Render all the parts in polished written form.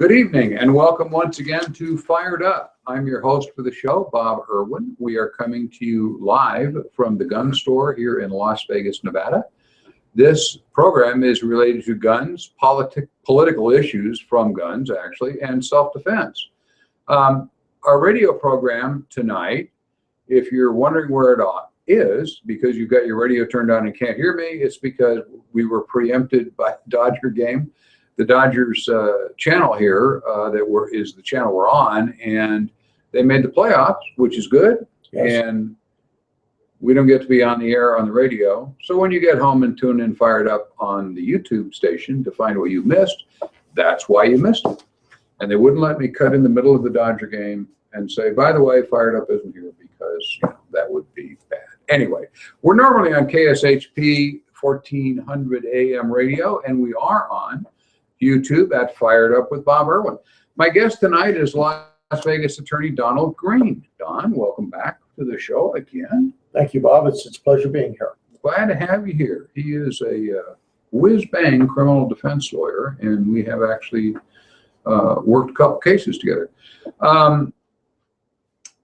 Good evening and welcome once again to Fired Up. I'm your host for the show, Bob Irwin. We are coming to you live from the gun store here in Las Vegas, Nevada. This program is related to guns, political issues from guns, actually, and self-defense. Our radio program tonight, if you're wondering where it is, because you've got your radio turned on and can't hear me, it's because we were preempted by the Dodger game. The Dodgers channel here is the channel we're on, and they made the playoffs, which is good. Yes. And we don't get to be on the air on the radio. So when you get home and tune in Fired Up on the YouTube station to find what you missed, that's why you missed it. And they wouldn't let me cut in the middle of the Dodger game and say, by the way, Fired Up isn't here because that would be bad. Anyway, we're normally on KSHP 1400 AM radio, and we are on YouTube at Fired Up with Bob Irwin. My guest tonight is Las Vegas attorney Donald Green. Don, welcome back to the show again. Thank you, Bob. It's a pleasure being here. Glad to have you here. He is a whiz-bang criminal defense lawyer, and we have actually worked a couple cases together.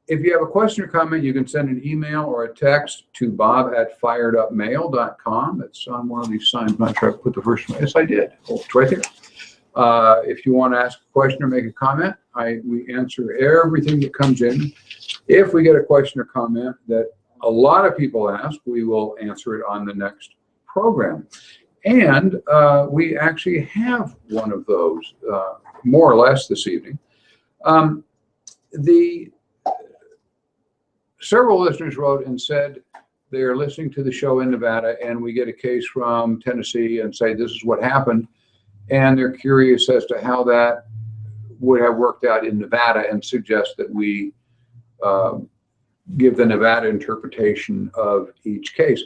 If you have a question or comment, you can send an email or a text to bob@firedupmail.com. It's on one of these signs. I'm not sure I put the first one. Yes, I did. Oh, it's right there. If you want to ask a question or make a comment, we answer everything that comes in. If we get a question or comment that a lot of people ask, we will answer it on the next program. And we actually have one of those, more or less this evening. Several listeners wrote and said they are listening to the show in Nevada, and we get a case from Tennessee and say this is what happened, and they're curious as to how that would have worked out in Nevada and suggest that we give the Nevada interpretation of each case.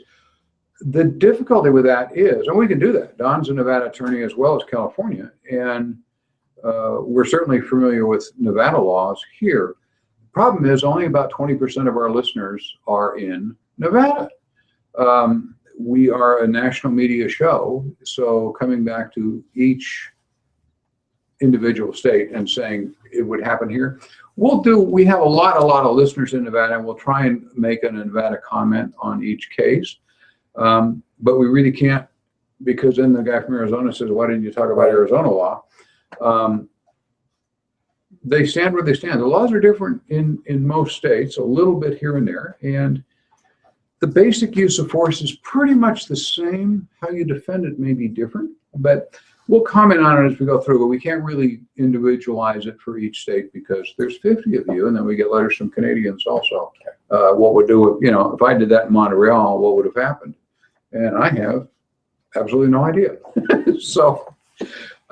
The difficulty with that is, and we can do that, Don's a Nevada attorney as well as California, and we're certainly familiar with Nevada laws here. Problem is only about 20% of our listeners are in Nevada. We are a national media show, so coming back to each individual state and saying it would happen here, we have a lot of listeners in Nevada, and we'll try and make a Nevada comment on each case. But we really can't, because then the guy from Arizona says, why didn't you talk about Arizona law? They stand where they stand. The laws are different in most states, a little bit here and there, and the basic use of force is pretty much the same. How you defend it may be different, but we'll comment on it as we go through, but we can't really individualize it for each state because there's 50 of you, and then we get letters from Canadians also. What would do it, if I did that in Montreal, what would have happened? And I have absolutely no idea. So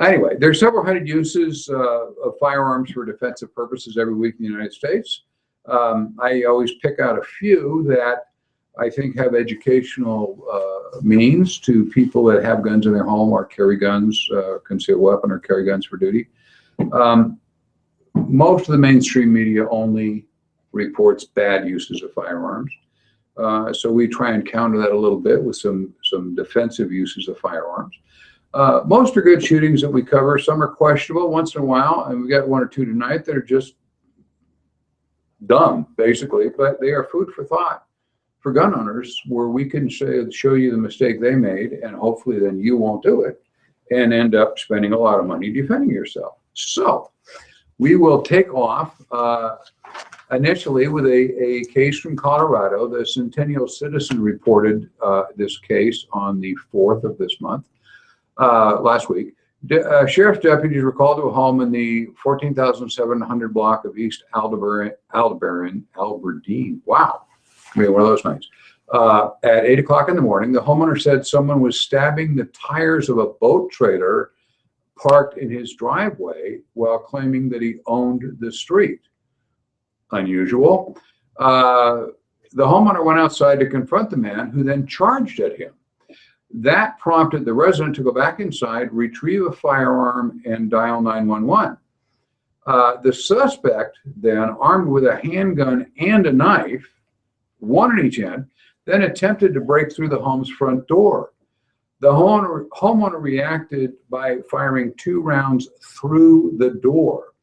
anyway, there's several hundred uses of firearms for defensive purposes every week in the United States. I always pick out a few that I think have educational means to people that have guns in their home or carry guns, concealed weapon, or carry guns for duty. Most of the mainstream media only reports bad uses of firearms. So we try and counter that a little bit with some defensive uses of firearms. Most are good shootings that we cover. Some are questionable once in a while, and we got one or two tonight that are just dumb, basically, but they are food for thought for gun owners, where we can show you the mistake they made, and hopefully then you won't do it and end up spending a lot of money defending yourself. So we will take off initially with a case from Colorado. The Centennial Citizen reported this case on the 4th of this month. Last week, sheriff's deputies were called to a home in the 14,700 block of East Aldebaran. Wow, maybe one of those nights. At 8 o'clock in the morning, the homeowner said someone was stabbing the tires of a boat trailer parked in his driveway while claiming that he owned the street. Unusual. The homeowner went outside to confront the man, who then charged at him. That prompted the resident to go back inside, retrieve a firearm, and dial 911. The suspect then, armed with a handgun and a knife, one in each hand, then attempted to break through the home's front door. The homeowner reacted by firing 2 rounds through the door.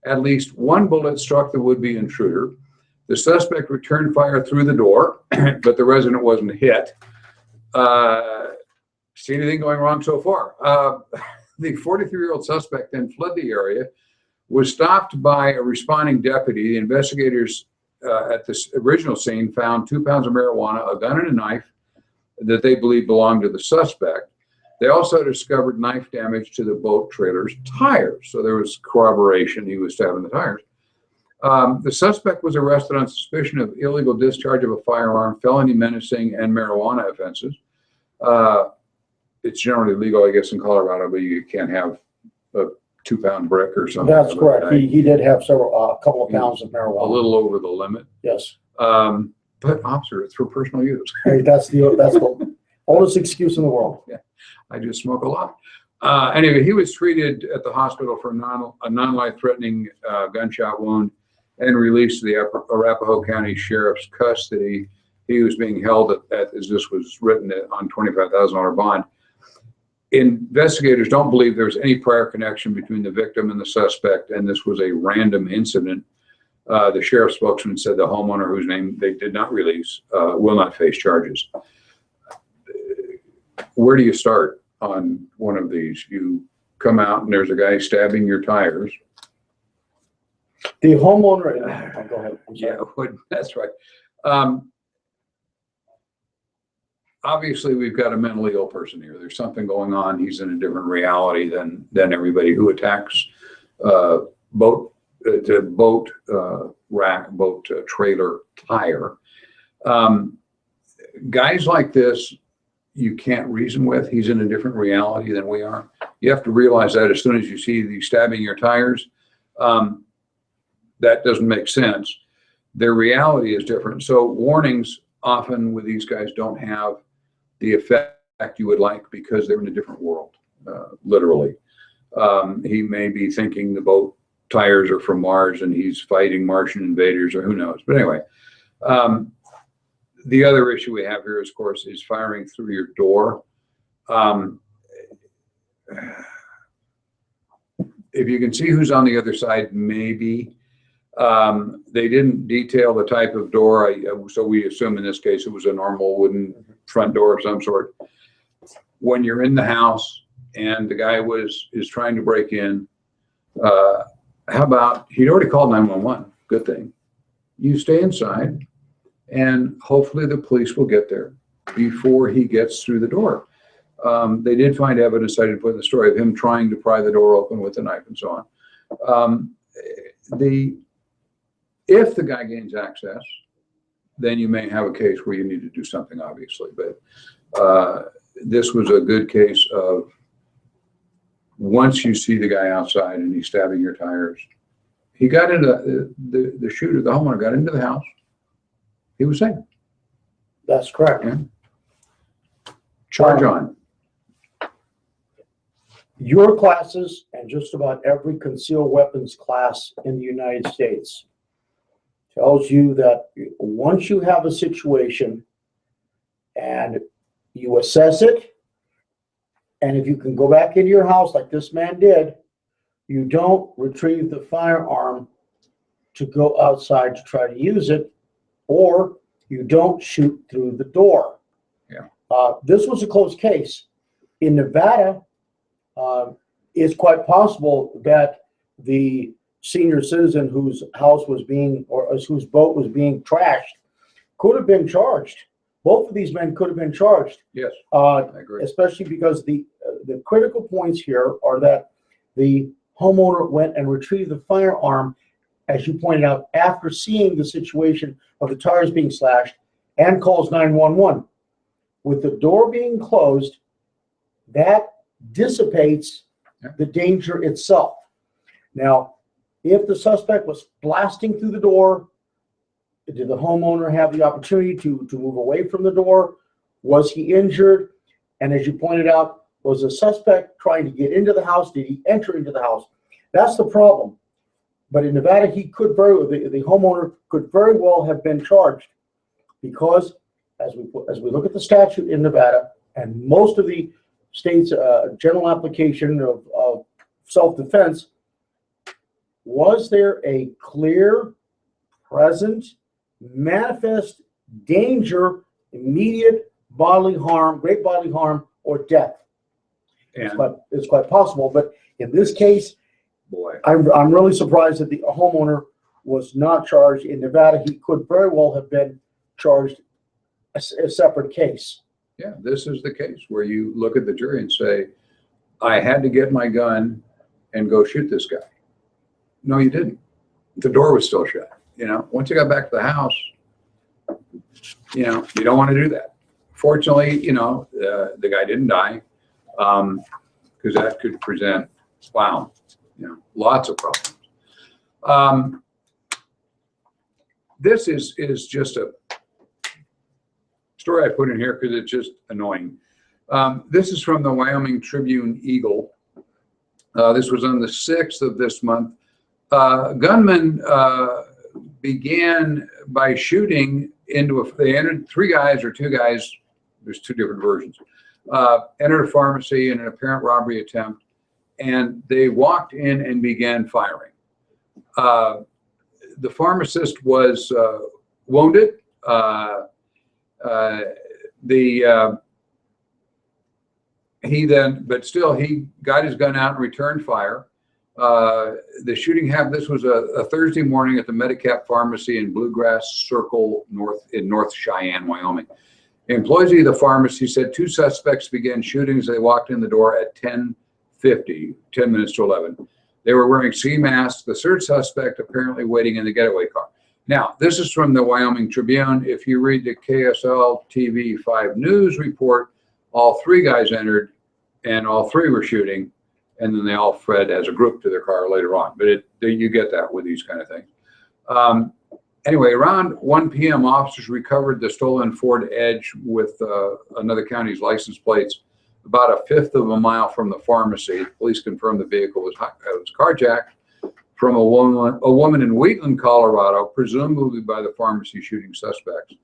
At least one bullet struck the would-be intruder. The suspect returned fire through the door, but the resident wasn't hit. See anything going wrong so far? The 43-year-old suspect then fled the area, was stopped by a responding deputy. The investigators at this original scene found 2 pounds of marijuana, a gun, and a knife that they believe belonged to the suspect. They also discovered knife damage to the boat trailer's tires. So there was corroboration he was stabbing the tires. The suspect was arrested on suspicion of illegal discharge of a firearm, felony menacing, and marijuana offenses. It's generally legal, I guess, in Colorado, but you can't have a 2-pound brick or something. That's correct. He did have a couple of pounds of marijuana. A little over the limit. Yes. But officer, it's for personal use. Hey, that's the oldest excuse in the world. Yeah, I just smoke a lot. Anyway, he was treated at the hospital for a non-life-threatening gunshot wound and released to the Arapahoe County Sheriff's custody. He was being held as this was written, on $25,000 bond. Investigators don't believe there's any prior connection between the victim and the suspect, and this was a random incident. The sheriff's spokesman said the homeowner, whose name they did not release, will not face charges. Where do you start on one of these? You come out and there's a guy stabbing your tires. The homeowner, go ahead. Yeah, that's right. Obviously, we've got a mentally ill person here. There's something going on. He's in a different reality than everybody who attacks boat trailer tire. Guys like this, you can't reason with. He's in a different reality than we are. You have to realize that as soon as you see the stabbing your tires, that doesn't make sense. Their reality is different. So warnings often with these guys don't have the effect you would like because they're in a different world, literally. He may be thinking the boat tires are from Mars and he's fighting Martian invaders, or who knows. But anyway, the other issue we have here, of course, is firing through your door. If you can see who's on the other side, maybe. They didn't detail the type of door, so we assume in this case it was a normal wooden front door of some sort. When you're in the house and the guy is trying to break in, how about, he'd already called 911, good thing. You stay inside and hopefully the police will get there before he gets through the door. They did find evidence, I didn't put in the story, of him trying to pry the door open with a knife and so on. If the guy gains access, then you may have a case where you need to do something, obviously. But this was a good case of once you see the guy outside and he's stabbing your tires, he got into the shooter, the homeowner got into the house. He was safe. That's correct. Yeah. Charge on. Your classes and just about every concealed weapons class in the United States tells you that once you have a situation and you assess it, and if you can go back into your house like this man did, you don't retrieve the firearm to go outside to try to use it, or you don't shoot through the door. Yeah. This was a close case. In Nevada, it's quite possible that the senior citizen whose house was being, or whose boat was being trashed, could have been charged. Both of these men could have been charged. Yes, I agree. Especially because the critical points here are that the homeowner went and retrieved the firearm, as you pointed out, after seeing the situation of the tires being slashed, and calls 911. With the door being closed, that dissipates the danger itself. Now, if the suspect was blasting through the door, did the homeowner have the opportunity to move away from the door? Was he injured? And as you pointed out, was the suspect trying to get into the house? Did he enter into the house? That's the problem. But in Nevada, he could the homeowner could very well have been charged, because as we look at the statute in Nevada, and most of the states' general application of self-defense, was there a clear, present, manifest danger, immediate bodily harm, great bodily harm, or death? And It's quite possible, but in this case, boy, I'm really surprised that the homeowner was not charged. In Nevada, he could very well have been charged a separate case. yeah, this is the case where you look at the jury and say, I had to get my gun and go shoot this guy. No, you didn't. The door was still shut. Once you got back to the house, you don't want to do that. Fortunately, the guy didn't die, because that could present, lots of problems. This is just a story I put in here because it's just annoying. This is from the Wyoming Tribune Eagle. This was on the 6th of this month. Gunmen began by shooting they entered, 3 guys or 2 guys, there's 2 different versions, entered a pharmacy in an apparent robbery attempt, and they walked in and began firing. The pharmacist was wounded. He got his gun out and returned fire. The shooting happened. This was a Thursday morning at the Medicap Pharmacy in Bluegrass Circle, North Cheyenne, Wyoming. Employees of the pharmacy said 2 suspects began shooting as they walked in the door at 10:50, 10 minutes to 11. They were wearing ski masks. The third suspect apparently waiting in the getaway car. Now, this is from the Wyoming Tribune. If you read the KSL TV 5 News report, all 3 guys entered and all 3 were shooting, and then they all fled as a group to their car later on. But you get that with these kind of things. Anyway, around 1 p.m., officers recovered the stolen Ford Edge with another county's license plates about a fifth of a mile from the pharmacy. Police confirmed the vehicle was carjacked from a woman in Wheatland, Colorado, presumably by the pharmacy shooting suspects.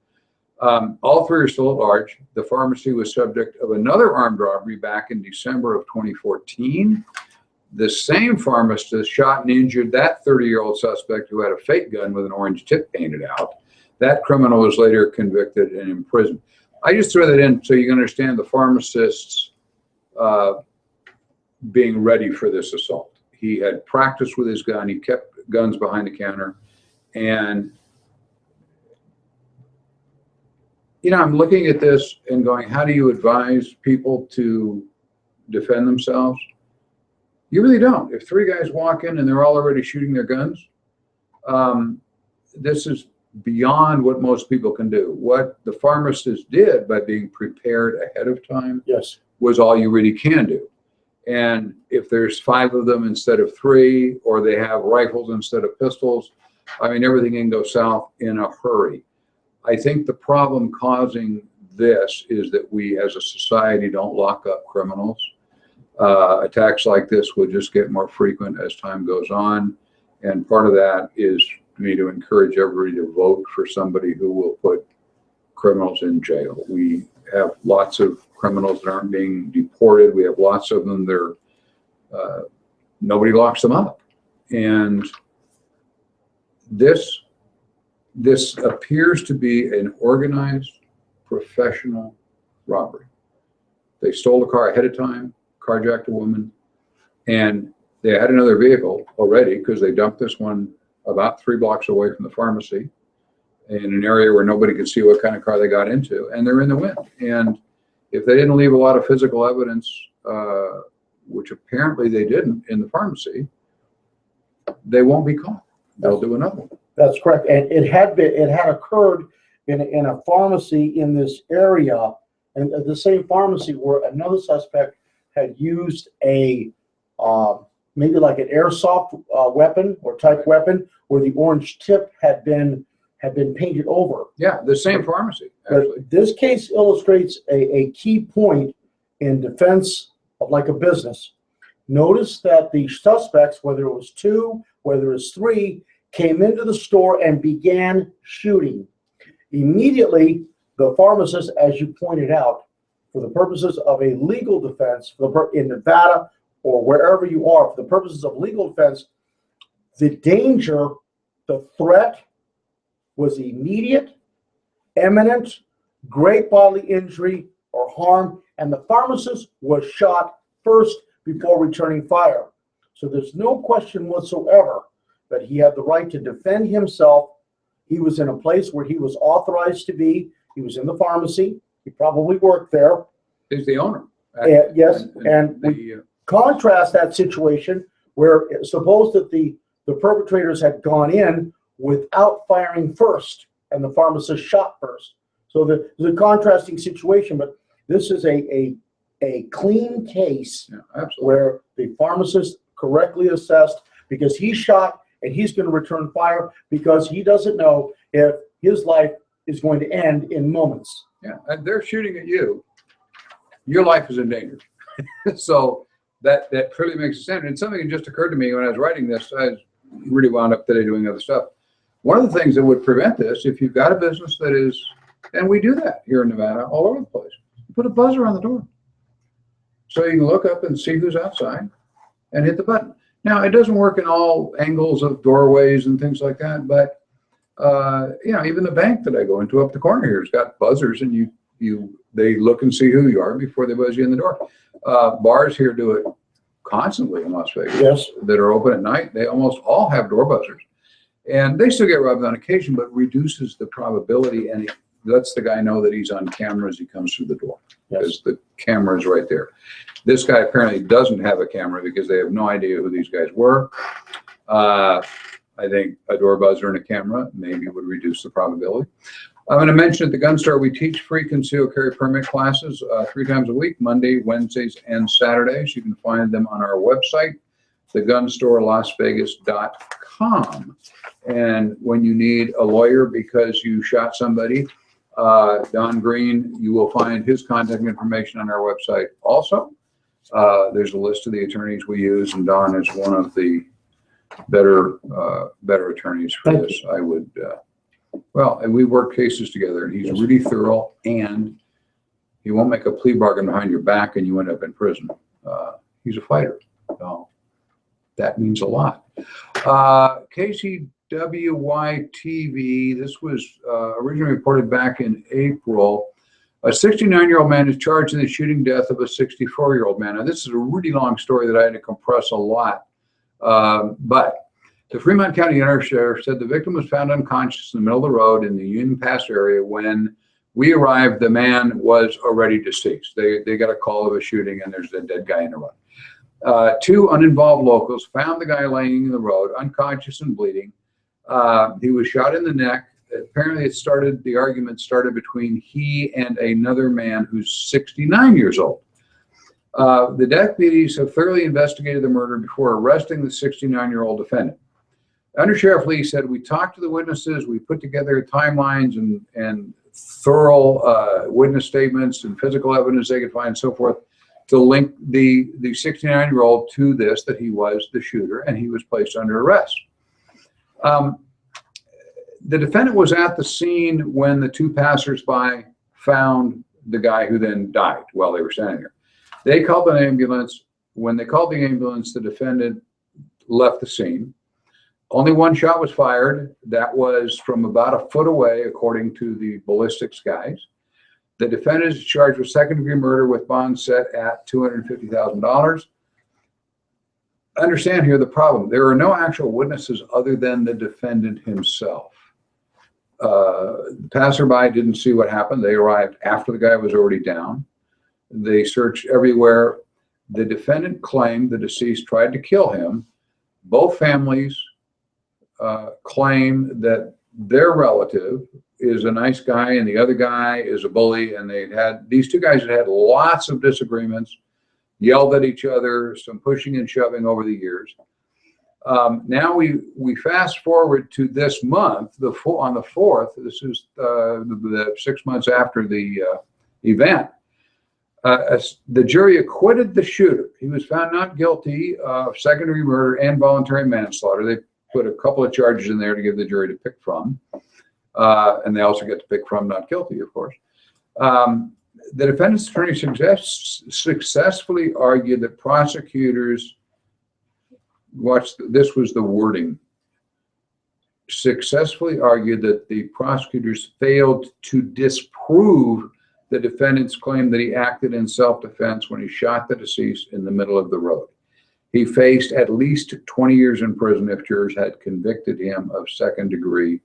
All 3 are still at large. The pharmacy was subject of another armed robbery back in December of 2014. The same pharmacist shot and injured that 30-year-old suspect who had a fake gun with an orange tip painted out. That criminal was later convicted and imprisoned. I just throw that in so you can understand the pharmacists being ready for this assault. He had practiced with his gun. He kept guns behind the counter. And, I'm looking at this and going, how do you advise people to defend themselves? You really don't. If 3 guys walk in and they're all already shooting their guns, this is beyond what most people can do. What the pharmacist did by being prepared ahead of time, yes, was all you really can do. And if there's 5 of them instead of 3, or they have rifles instead of pistols, everything can go south in a hurry. I think the problem causing this is that we as a society don't lock up criminals. Attacks like this will just get more frequent as time goes on. And part of that is me to encourage everybody to vote for somebody who will put criminals in jail. We have lots of criminals that aren't being deported. We have lots of them that nobody locks them up. And this appears to be an organized, professional robbery. They stole the car ahead of time, carjacked a woman, and they had another vehicle already because they dumped this one about 3 blocks away from the pharmacy in an area where nobody could see what kind of car they got into, and they're in the wind. And if they didn't leave a lot of physical evidence, which apparently they didn't in the pharmacy, they won't be caught. They'll do another one. that's correct. And it had occurred in a pharmacy in this area, and the same pharmacy where another suspect had used a maybe like an airsoft weapon or type weapon, where the orange tip had been painted over. Yeah, the same pharmacy, actually. But this case illustrates a key point in defense of like a business. Notice that the suspects, whether it was 2, whether it was 3, came into the store and began shooting. Immediately, the pharmacist, as you pointed out, for the purposes of a legal defense, in Nevada or wherever you are, for the purposes of legal defense, the danger, the threat was immediate, imminent, great bodily injury or harm, and the pharmacist was shot first before returning fire. So there's no question whatsoever that he had the right to defend himself. He was in a place where he was authorized to be. He was in the pharmacy. He probably worked there. He's the owner. Yes, and we contrast that situation where suppose that the perpetrators had gone in without firing first and the pharmacist shot first. So there's a contrasting situation, but this is a clean case where the pharmacist correctly assessed, because he shot and he's going to return fire because he doesn't know if his life is going to end in moments. Yeah, and they're shooting at you. Your life is in danger. So that clearly makes sense. And something that just occurred to me when I was writing this. I was really wound up today doing other stuff. One of the things that would prevent this, if you've got a business that is, and we do that here in Nevada all over the place, put a buzzer on the door. So you can look up and see who's outside and hit the button. Now, it doesn't work in all angles of doorways and things like that, but you know, even the bank that I go into up the corner here has got buzzers, and they look and see who you are before they buzz you in the door. Bars here do it constantly in Las Vegas. Yes. That are open at night. They almost all have door buzzers, and they still get robbed on occasion, but reduces the probability, and it lets the guy know that he's on camera as he comes through the door, because the camera is right there. This guy apparently doesn't have a camera because they have no idea who these guys were. I think a door buzzer and a camera maybe would reduce the probability. I'm going to mention at the gun store, we teach free concealed carry permit classes 3 times a week, Monday, Wednesdays, and Saturdays. You can find them on our website, thegunstorelasvegas.com. And when you need a lawyer because you shot somebody, Don Green, you will find his contact information on our website also. There's a list of the attorneys we use, and Don is one of the better attorneys for this. I would, well, and we work cases together, and he's really thorough, and he won't make a plea bargain behind your back and you end up in prison. He's a fighter, so that means a lot. KCWY-TV, this was originally reported back in April. A 69-year-old man is charged in the shooting death of a 64-year-old man. Now, this is a really long story that I had to compress a lot. But the Fremont County Sheriff said the victim was found unconscious in the middle of the road in the Union Pass area. When we arrived, the man was already deceased. They got a call of a shooting, and there's a dead guy in the road. 2 uninvolved locals found the guy laying in the road, unconscious and bleeding. He was shot in the neck. Apparently, the argument started between he and another man who's 69 years old. The deputies have thoroughly investigated the murder before arresting the 69-year-old defendant. Under Sheriff Lee said, we talked to the witnesses, we put together timelines and thorough witness statements and physical evidence they could find and so forth to link the 69-year-old to this, that he was the shooter, and he was placed under arrest. The defendant was at the scene when the 2 passersby found the guy who then died while they were standing there. They called an ambulance. When they called the ambulance, the defendant left the scene. Only 1 shot was fired. That was from about a foot away, according to the ballistics guys. The defendant is charged with second-degree murder with bond set at $250,000. Understand here the problem. There are no actual witnesses other than the defendant himself. The passerby didn't see what happened. They arrived after the guy was already down. They searched everywhere. The defendant claimed the deceased tried to kill him. Both families claim that their relative is a nice guy and the other guy is a bully, and these 2 guys had lots of disagreements, yelled at each other, some pushing and shoving over the years. Now we fast forward to this month, on the 4th. This is the 6 months after the event. The jury acquitted the shooter. He was found not guilty of second-degree murder and voluntary manslaughter. They put a couple of charges in there to give the jury to pick from. And they also get to pick from not guilty, of course. The defendant's attorney successfully argued that prosecutors, this was the wording, successfully argued that the prosecutors failed to disprove the defendant's claim that he acted in self-defense when he shot the deceased in the middle of the road. He faced at least 20 years in prison if jurors had convicted him of second-degree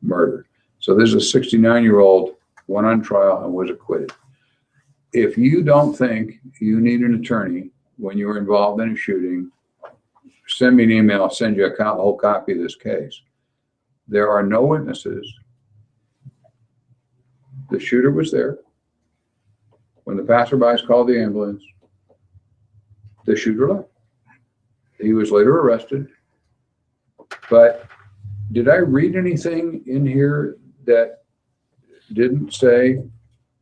murder. So this is a 69-year-old, went on trial and was acquitted. If you don't think you need an attorney when you were involved in a shooting, send me an email. I'll send you a whole copy of this case. There are no witnesses. The shooter was there. When the passerbys called the ambulance, the shooter left. He was later arrested. But did I read anything in here that didn't say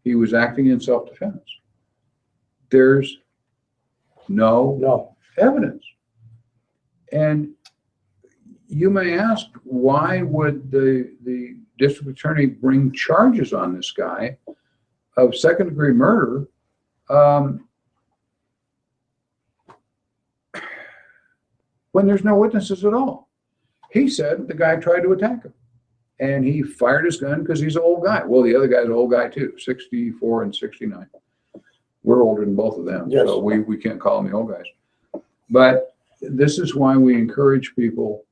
he was acting in self-defense? There's no evidence. And you may ask, why would the district attorney bring charges on this guy of second-degree murder when there's no witnesses at all? He said the guy tried to attack him, and he fired his gun because he's an old guy. Well, the other guy's an old guy too, 64 and 69. We're older than both of them, yes. So we can't call them the old guys. But this is why we encourage people,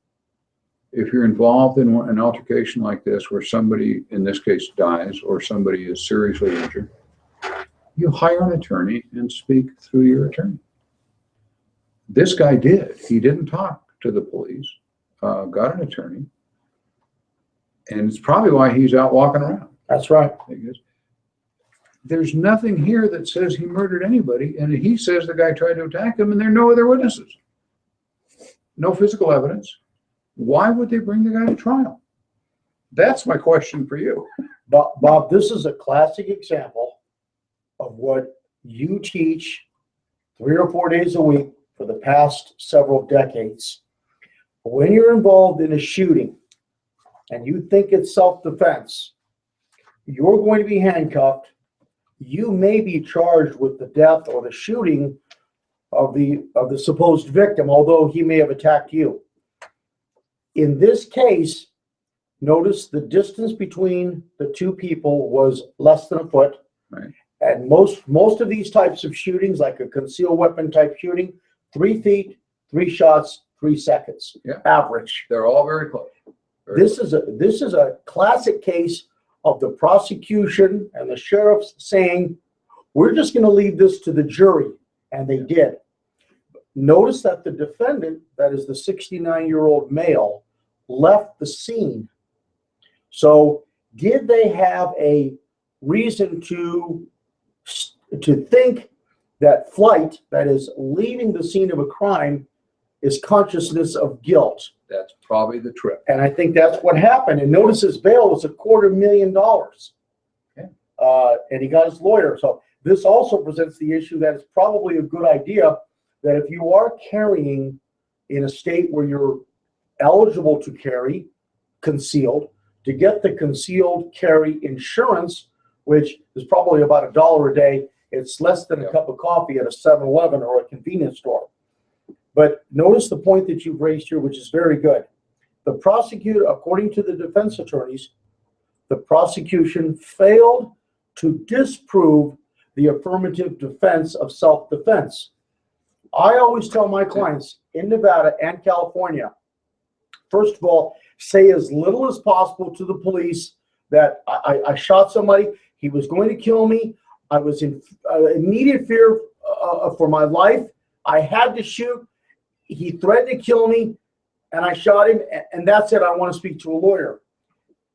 if you're involved in an altercation like this, where somebody, in this case, dies or somebody is seriously injured, you hire an attorney and speak through your attorney. This guy did. He didn't talk to the police, got an attorney, and it's probably why he's out walking around. That's right. There's nothing here that says he murdered anybody, and he says the guy tried to attack him, and there are no other witnesses. No physical evidence. Why would they bring the guy to trial? That's my question for you. Bob, this is a classic example of what you teach 3 or 4 days a week for the past several decades. When you're involved in a shooting and you think it's self-defense, you're going to be handcuffed. You may be charged with the death or the shooting of the supposed victim, although he may have attacked you. In this case, notice the distance between the two people was less than a foot. Right. And most of these types of shootings, like a concealed weapon type shooting, 3 feet, 3 shots, 3 seconds, average. They're all very close. This is a classic case of the prosecution and the sheriffs saying, we're just going to leave this to the jury, and they did. Notice that the defendant, that is the 69-year-old male, left the scene. So did they have a reason to think that flight, that is leaving the scene of a crime, is consciousness of guilt? That's probably the trip. And I think that's what happened. And notice his bail was $250,000. Okay. And he got his lawyer. So this also presents the issue that it's probably a good idea that if you are carrying in a state where you're eligible to carry concealed, to get the concealed carry insurance, which is probably about $1 a day. It's less than a cup of coffee at a 7-Eleven or a convenience store. But notice the point that you've raised here, which is very good. The prosecutor, according to the defense attorneys, the prosecution failed to disprove the affirmative defense of self-defense. I always tell my clients in Nevada and California, first of all, say as little as possible to the police that I shot somebody, he was going to kill me, I was in immediate fear for my life, I had to shoot, he threatened to kill me, and I shot him, and that's it, I want to speak to a lawyer.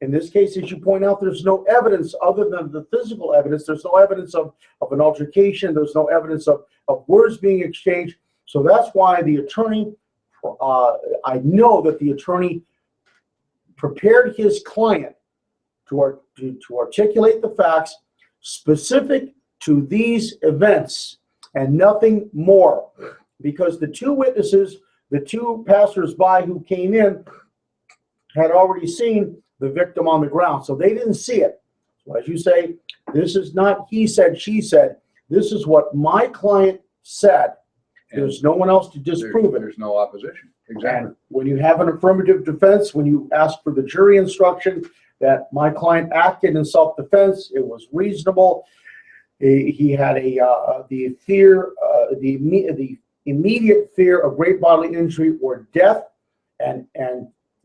In this case, as you point out, there's no evidence other than the physical evidence. There's no evidence of an altercation. There's no evidence of words being exchanged. So that's why the attorney, I know that the attorney prepared his client to articulate the facts specific to these events and nothing more. Because the two witnesses, the two passersby who came in, had already seen the victim on the ground, so they didn't see it. As you say, this is not he said, she said. This is what my client said. There's no one else to disprove it. There's no opposition. Exactly. And when you have an affirmative defense, when you ask for the jury instruction that my client acted in self-defense, it was reasonable. He had the immediate fear of great bodily injury or death, and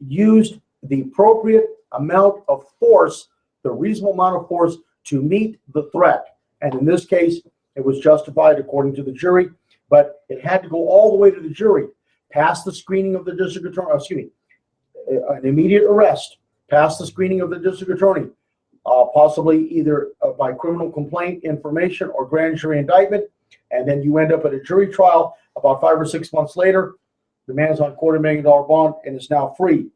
used the appropriate amount of force, the reasonable amount of force to meet the threat. And in this case, it was justified according to the jury, but it had to go all the way to the jury, past the screening of the district attorney, an immediate arrest, past the screening of the district attorney, possibly either by criminal complaint, information, or grand jury indictment, and then you end up at a jury trial about 5 or 6 months later. The man's on $250,000 bond and is now free.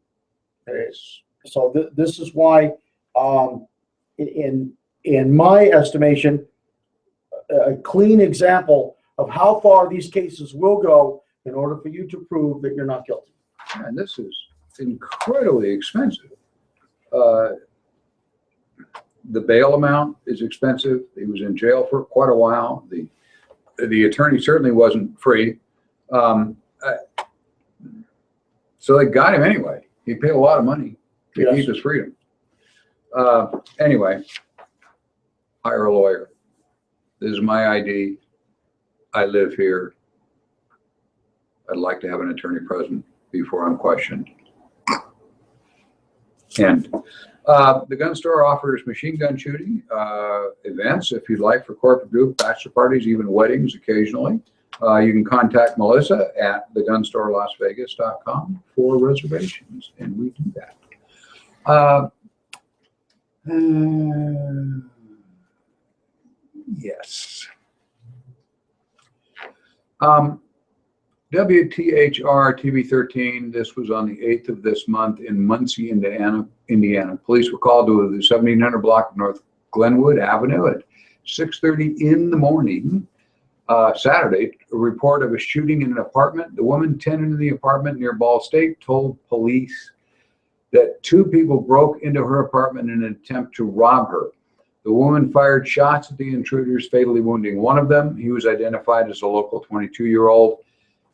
So this is why, in my estimation, a clean example of how far these cases will go in order for you to prove that you're not guilty. And this is incredibly expensive. The bail amount is expensive. He was in jail for quite a while. The attorney certainly wasn't free. So they got him anyway. He paid a lot of money to keep his freedom. Anyway, hire a lawyer. This is my ID. I live here. I'd like to have an attorney present before I'm questioned. And the gun store offers machine gun shooting events, if you'd like, for corporate group, bachelor parties, even weddings occasionally. You can contact Melissa at thegunstorlasvegas.com for reservations, and we do that. Yes. WTHR TV 13, this was on the 8th of this month in Muncie, Indiana. Police were called to the 1700 block of North Glenwood Avenue at 6:30 in the morning, Saturday, a report of a shooting in an apartment. The woman tenant in the apartment near Ball State told police that 2 people broke into her apartment in an attempt to rob her. The woman fired shots at the intruders, fatally wounding one of them. He was identified as a local 22-year-old.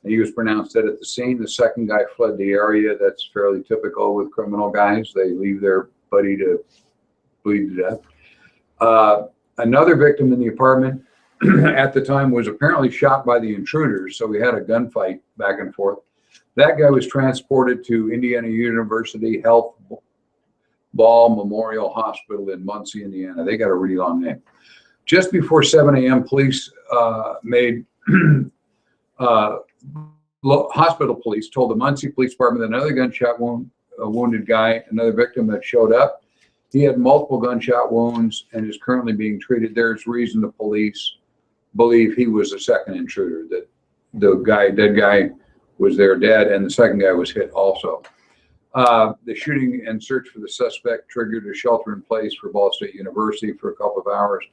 He was pronounced dead at the scene. The second guy fled the area. That's fairly typical with criminal guys. They leave their buddy to bleed to death. Another victim in the apartment at the time was apparently shot by the intruders, so we had a gunfight back and forth. That guy was transported to Indiana University Health Ball Memorial Hospital in Muncie, Indiana. They got a really long name. Just before 7 a.m., police hospital police told the Muncie Police Department that another gunshot wound, a wounded guy, another victim that showed up. He had multiple gunshot wounds and is currently being treated. There's reason the police believe he was the second intruder, that the dead guy was there dead, and the second guy was hit also. The shooting and search for the suspect triggered a shelter in place for Ball State University for a couple of hours.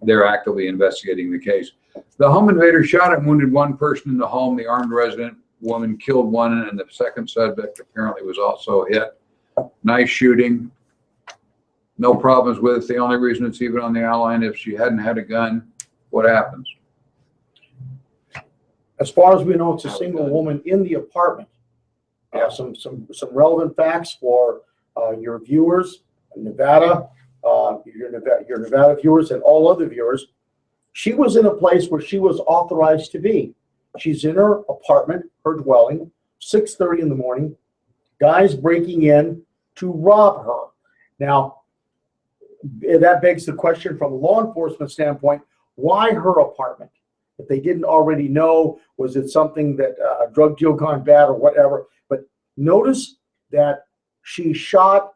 They're actively investigating the case. The home invader shot and wounded one person in the home. The armed resident woman killed one, and the second suspect apparently was also hit. Nice shooting. No problems with it. The only reason it's even on the outline, if she hadn't had a gun, what happens? As far as we know, it's a single woman in the apartment. Some relevant facts for your viewers in Nevada, your Nevada viewers and all other viewers. She was in a place where she was authorized to be. She's in her apartment, her dwelling, 6:30 in the morning. Guys breaking in to rob her. Now, that begs the question from a law enforcement standpoint, why her apartment? If they didn't already know, was it something that a drug deal gone bad or whatever? But notice that she shot,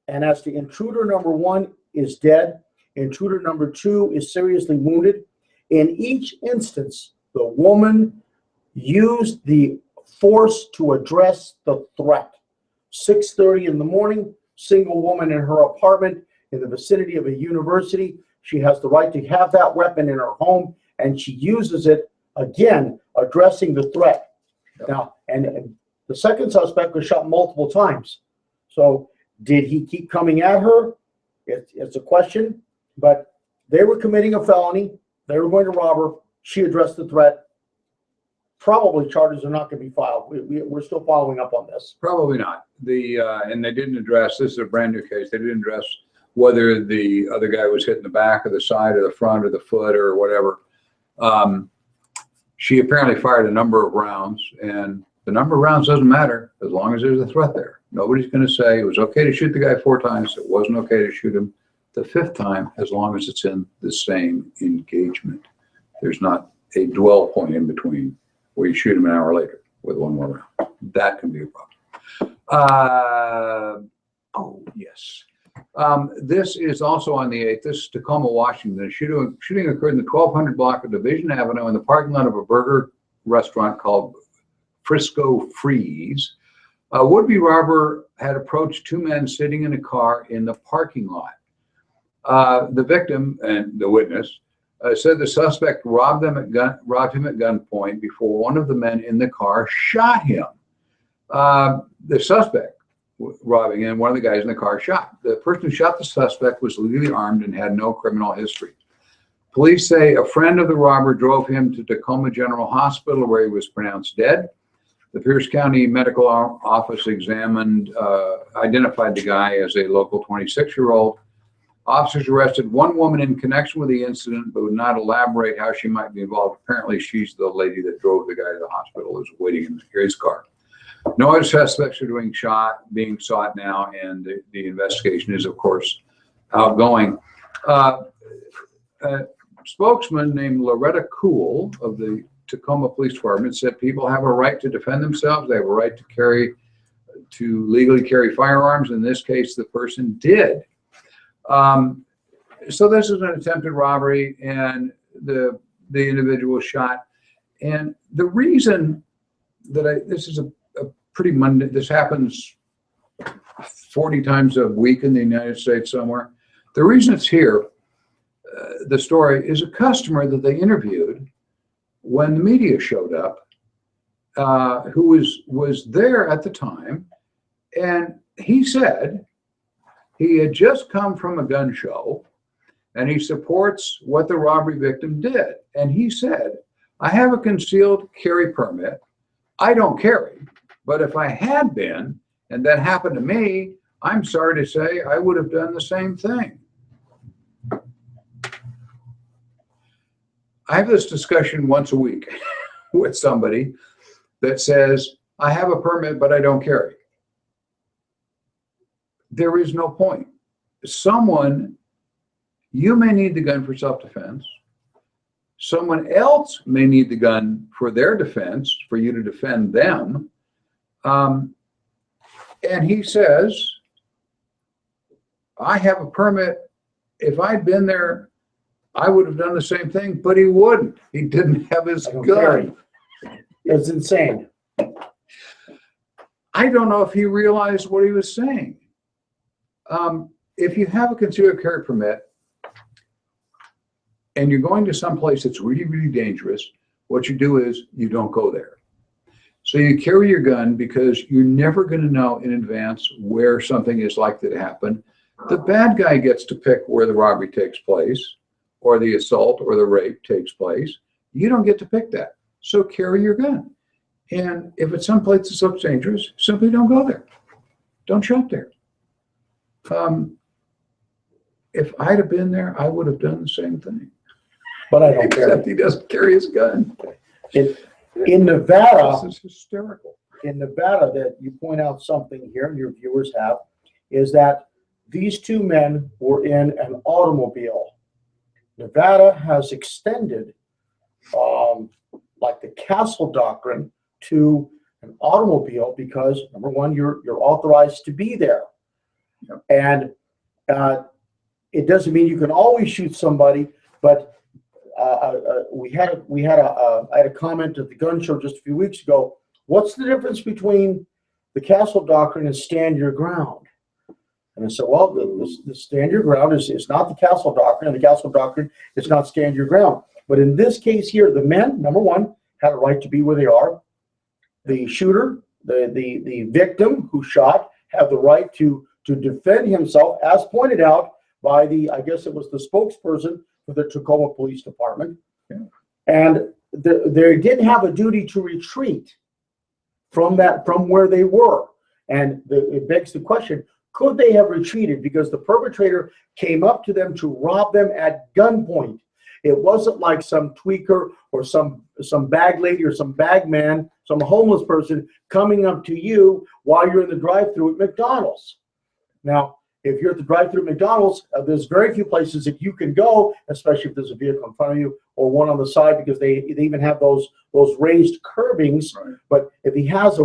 and as the intruder number 1 is dead, intruder number 2 is seriously wounded. In each instance, the woman used the force to address the threat. 6:30 in the morning, single woman in her apartment in the vicinity of a university. She has the right to have that weapon in her home, and she uses it, again, addressing the threat. Now, and the second suspect was shot multiple times. So did he keep coming at her? It's a question, but they were committing a felony. They were going to rob her. She addressed the threat. Probably charges are not going to be filed. We're still following up on this. Probably not. And they didn't address, this is a brand new case, they didn't address whether the other guy was hitting the back or the side or the front or the foot or whatever. She apparently fired a number of rounds, and the number of rounds doesn't matter as long as there's a threat there. Nobody's going to say it was okay to shoot the guy 4 times. It wasn't okay to shoot him the 5th time, as long as it's in the same engagement. There's not a dwell point in between where you shoot him an hour later with 1 more round. That can be a problem. Oh, yes. This is also on the 8th. This is Tacoma, Washington. A shooting occurred in the 1200 block of Division Avenue in the parking lot of a burger restaurant called Frisco Freeze. A would-be robber had approached 2 men sitting in a car in the parking lot. The victim and the witness said the suspect robbed him at gunpoint before one of the men in the car shot him. The suspect robbing and one of the guys in the car shot. The person who shot the suspect was legally armed and had no criminal history. Police say a friend of the robber drove him to Tacoma General Hospital, where he was pronounced dead. The Pierce County Medical Office identified the guy as a local 26-year-old. Officers arrested 1 woman in connection with the incident, but would not elaborate how she might be involved. Apparently, she's the lady that drove the guy to the hospital, who's waiting in his car. No other suspects are being sought now, and the investigation is, of course, outgoing. A spokesman named Loretta Cool of the Tacoma Police Department said people have a right to defend themselves. They have a right to legally carry firearms. In this case, the person did. So this is an attempted robbery, and the individual was shot. And the reason that this is a pretty mundane, this happens 40 times a week in the United States somewhere. The reason it's here, the story, is a customer that they interviewed when the media showed up, who was there at the time, and he said he had just come from a gun show, and he supports what the robbery victim did. And he said, I have a concealed carry permit. I don't carry, but if I had been, and that happened to me, I'm sorry to say I would have done the same thing. I have this discussion once a week with somebody that says, I have a permit, but I don't carry. There is no point. You may need the gun for self-defense. Someone else may need the gun for their defense, for you to defend them. And he says, I have a permit. If I'd been there, I would have done the same thing, but he wouldn't. He didn't have his gun. It's insane. I don't know if he realized what he was saying. If you have a concealed carry permit and you're going to some place that's really, really dangerous, what you do is you don't go there. So you carry your gun because you're never going to know in advance where something is likely to happen. The bad guy gets to pick where the robbery takes place, or the assault or the rape takes place. You don't get to pick that. So carry your gun. And if it's someplace that looks dangerous, simply don't go there. Don't shop there. If I'd have been there, I would have done the same thing. But I don't care. Except he doesn't carry his gun. In Nevada, this is hysterical. In Nevada, that you point out something here, and your viewers have, is that these 2 men were in an automobile. Nevada has extended like the castle doctrine to an automobile because, number one, you're authorized to be there. Yep. And it doesn't mean you can always shoot somebody, but I had a comment at the gun show just a few weeks ago. What's the difference between the castle doctrine and stand your ground? And I said, well, the stand your ground is not the castle doctrine, and the castle doctrine is not stand your ground. But in this case here, the men, number one, had a right to be where they are. The shooter, the victim who shot, have the right to defend himself, as pointed out by the, I guess it was the spokesperson for the Tacoma Police Department. Yeah. And they didn't have a duty to retreat from where they were. And it begs the question, could they have retreated? Because the perpetrator came up to them to rob them at gunpoint. It wasn't like some tweaker or some bag lady or some bag man, some homeless person coming up to you while you're in the drive-thru at McDonald's. Now, if you're at the drive-thru at McDonald's, there's very few places that you can go, especially if there's a vehicle in front of you or one on the side, because they even have those raised curbings. Right. But if he has a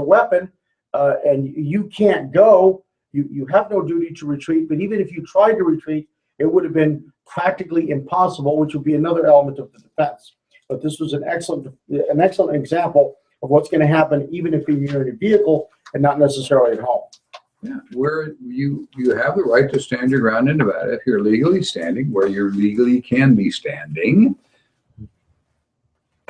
weapon and you can't go, you have no duty to retreat. But even if you tried to retreat, it would have been practically impossible, which would be another element of the defense. But this was an excellent example of what's going to happen even if you're in a vehicle and not necessarily at home. Yeah, where you have the right to stand your ground in Nevada if you're legally standing where you legally can be standing.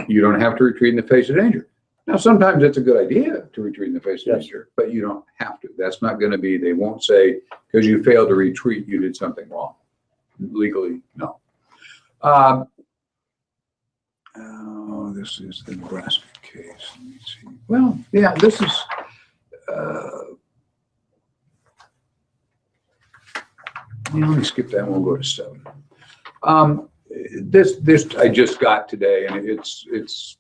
You don't have to retreat in the face of danger. Now, sometimes it's a good idea to retreat in the face of danger, but you don't have to. That's not going to be, they won't say, because you failed to retreat, you did something wrong. Legally, no. Oh, this is the Nebraska case. Let me see. Well, yeah, this is, let me skip that one. We'll go to 7. This I just got today, and it's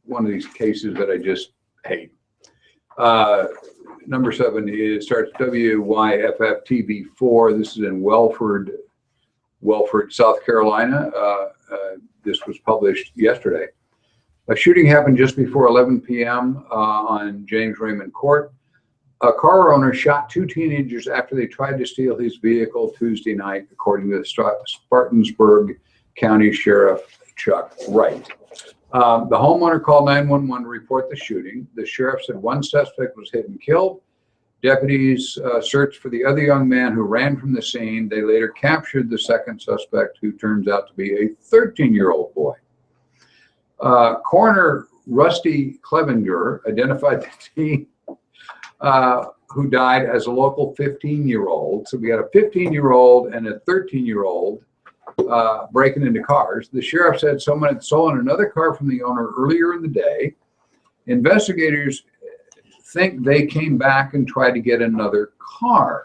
one of these cases that I just hate. Number 7 starts WYFF-TV4. This is in Welford, South Carolina. This was published yesterday. A shooting happened just before 11 p.m. On James Raymond Court. A car owner shot 2 teenagers after they tried to steal his vehicle Tuesday night, according to the Spartanburg County Sheriff Chuck Wright. The homeowner called 911 to report the shooting. The sheriff said one suspect was hit and killed. Deputies searched for the other young man who ran from the scene. They later captured the second suspect, who turns out to be a 13-year-old boy. Coroner Rusty Clevenger identified the teen who died as a local 15-year-old. So we got a 15-year-old and a 13-year-old breaking into cars. The sheriff said someone had stolen another car from the owner earlier in the day. Investigators think they came back and tried to get another car.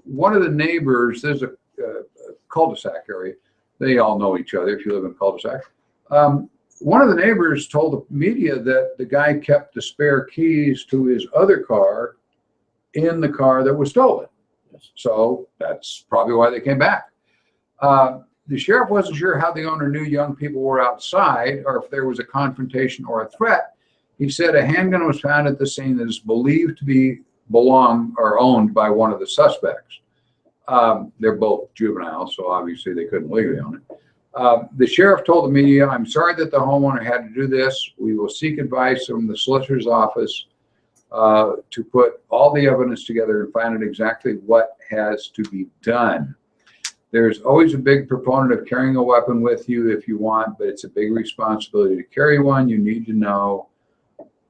One of the neighbors, there's a cul-de-sac area. They all know each other if you live in a cul-de-sac. One of the neighbors told the media that the guy kept the spare keys to his other car in the car that was stolen. So that's probably why they came back. The sheriff wasn't sure how the owner knew young people were outside or if there was a confrontation or a threat. He said a handgun was found at the scene that is believed to belong or owned by one of the suspects. They're both juveniles, so obviously they couldn't legally own it. The sheriff told the media, "I'm sorry that the homeowner had to do this. We will seek advice from the solicitor's office to put all the evidence together and find out exactly what has to be done. There's always a big proponent of carrying a weapon with you if you want, but it's a big responsibility to carry one. You need to know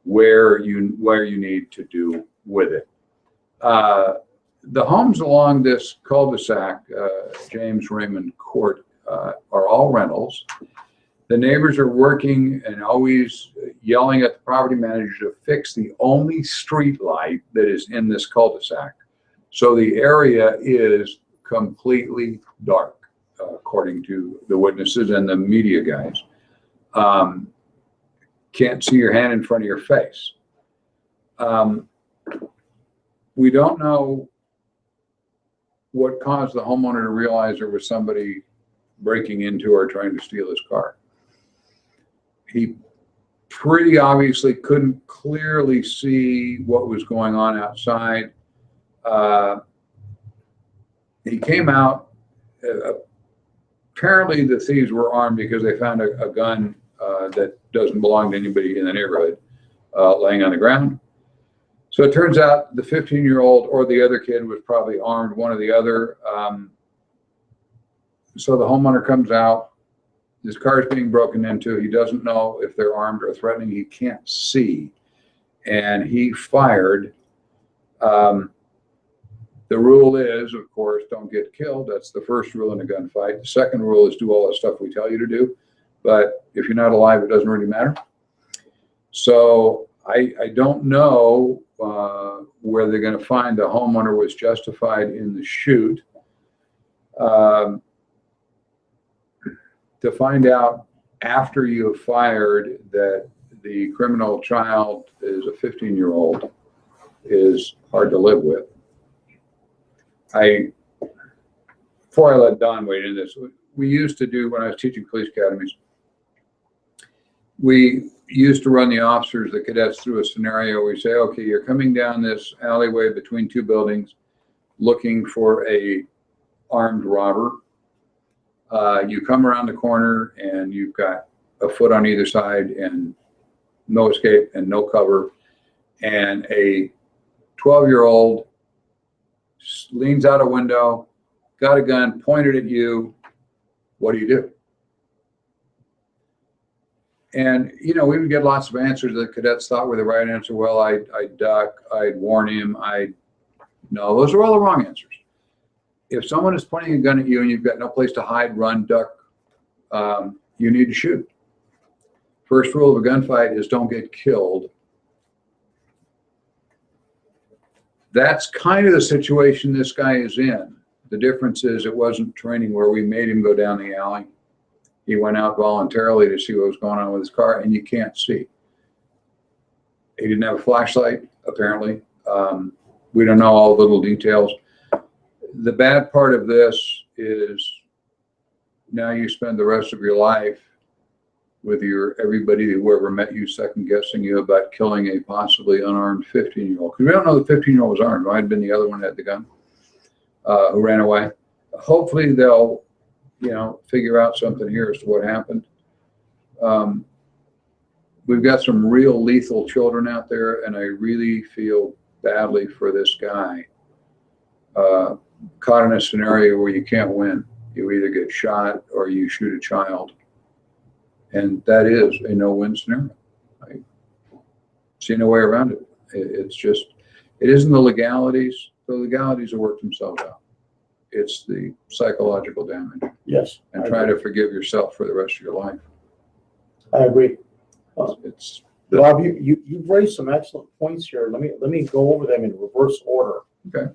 where you need to do with it." The homes along this cul-de-sac, James Raymond Court, are all rentals. The neighbors are working and always yelling at the property manager to fix the only street light that is in this cul-de-sac. So the area is completely dark, according to the witnesses and the media guys. Can't see your hand in front of your face. We don't know what caused the homeowner to realize there was somebody breaking into or trying to steal his car. He pretty obviously couldn't clearly see what was going on outside. He came out. Apparently the thieves were armed because they found a gun that doesn't belong to anybody in the neighborhood laying on the ground. So it turns out the 15-year-old or the other kid was probably armed, one or the other. So the homeowner comes out. His car is being broken into. He doesn't know if they're armed or threatening. He can't see. And he fired. The rule is, of course, don't get killed. That's the first rule in a gunfight. The second rule is do all the stuff we tell you to do. But if you're not alive, it doesn't really matter. So I don't know where they're going to find the homeowner was justified in the shoot. To find out after you have fired that the criminal child is a 15-year-old is hard to live with. Before I let Don wade into this, we used to do, when I was teaching police academies, we used to run the officers, the cadets, through a scenario where we say, okay, you're coming down this alleyway between two buildings looking for a armed robber. You come around the corner and you've got a foot on either side and no escape and no cover. And a 12-year-old leans out a window, got a gun pointed at you. What do you do? And, you know, we would get lots of answers that cadets thought were the right answer. Well, I'd duck, I'd warn him, no, those are all the wrong answers. If someone is pointing a gun at you and you've got no place to hide, run, duck, you need to shoot. First rule of a gunfight is don't get killed. That's kind of the situation this guy is in. The difference is it wasn't training where we made him go down the alley. He went out voluntarily to see what was going on with his car, and you can't see. He didn't have a flashlight, apparently. We don't know all the little details. The bad part of this is now you spend the rest of your life with everybody who ever met you second guessing you about killing a possibly unarmed 15-year-old. Because we don't know the 15-year-old was armed. Might have been the other one that had the gun who ran away. Hopefully they'll, you know, figure out something here as to what happened. We've got some real lethal children out there, and I really feel badly for this guy. Caught in a scenario where you can't win. You either get shot or you shoot a child. And that is a no-win scenario. I see no way around it. It's just, it isn't the legalities. The legalities have worked themselves out. It's the psychological damage. Yes. And try to forgive yourself for the rest of your life. I agree. It's Bob, you've raised some excellent points here. Let me go over them in reverse order. okay.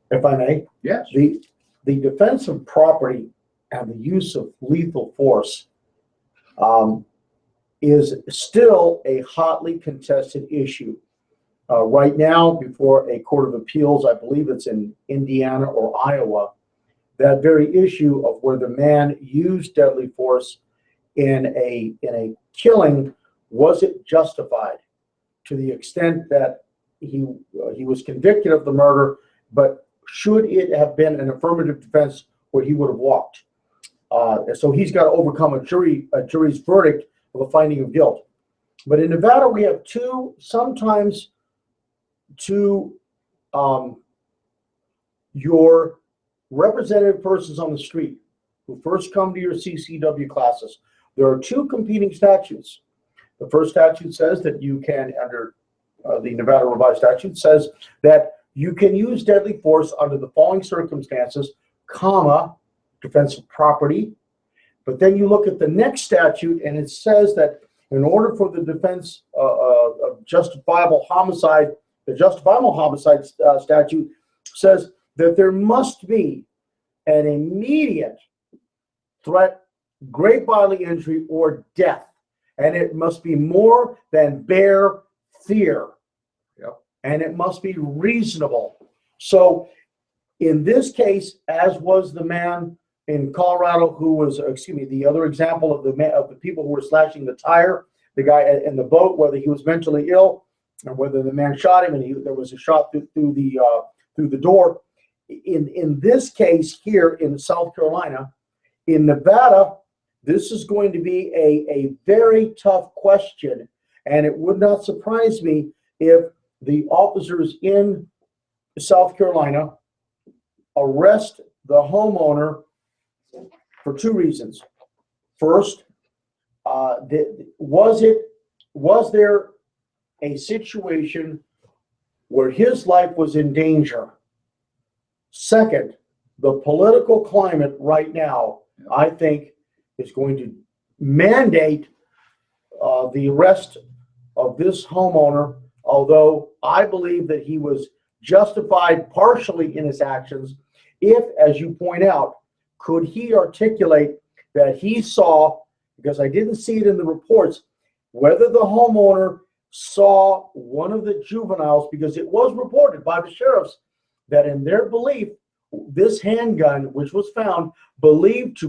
If I may, Yes. the defense of property and the use of lethal force is still a hotly contested issue. Right now, before a court of appeals, I believe it's in Indiana or Iowa, that very issue of where the man used deadly force in a killing, was it justified to the extent that he was convicted of the murder, but should it have been an affirmative defense where he would have walked? So he's got to overcome a jury's verdict of a finding of guilt. But in Nevada, we have sometimes two your representative persons on the street who first come to your CCW classes. There are two competing statutes. The first statute says that you can, under the Nevada revised statute, says that you can use deadly force under the following circumstances, defense of property. But then you look at the next statute and it says that in order for the defense of justifiable homicide, the justifiable homicide statute says that there must be an immediate threat, great bodily injury, or death. And it must be more than bare fear. Yep. And it must be reasonable. So in this case, as was the man in Colorado who was, the other example of the people who were slashing the tire, the guy in the boat, whether he was mentally ill or whether the man shot him and there was a shot through the door. In this case here in South Carolina, in Nevada, this is going to be a very tough question, and it would not surprise me if the officers in South Carolina arrest the homeowner for two reasons. First, was there a situation where his life was in danger Second, the political climate right now, I think, is going to mandate the arrest of this homeowner, although I believe that he was justified partially in his actions, if, as you point out, could he articulate that he saw, because I didn't see it in the reports, whether the homeowner saw one of the juveniles, because it was reported by the sheriffs that in their belief, this handgun, which was found, believed to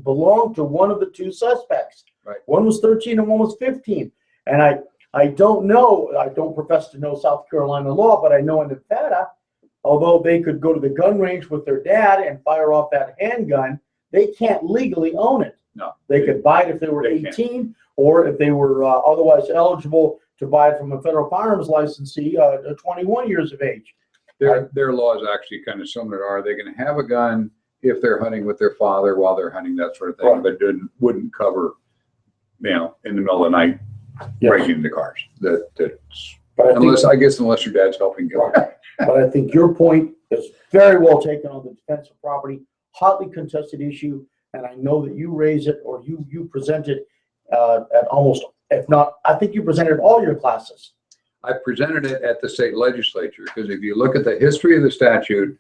belong to one of the two suspects. Right. One was 13 and one was 15. And I don't know, I don't profess to know South Carolina law, but I know in Nevada, although they could go to the gun range with their dad and fire off that handgun, they can't legally own it. No. They could buy it if they were 18, or if they were otherwise eligible to buy it from a federal firearms licensee, 21 years of age. Their law is actually kind of similar to ours. They can have a gun if they're hunting with their father while they're hunting, that sort of thing, Right. but wouldn't cover, in the middle of the night, Yes. breaking into cars. That's But unless your dad's helping you. Right. But I think your point is very well taken on the defense of property, hotly contested issue, and I know that you raise it, or you present it at almost, if not, I think you presented all your classes. I presented it at the state legislature because if you look at the history of the statute,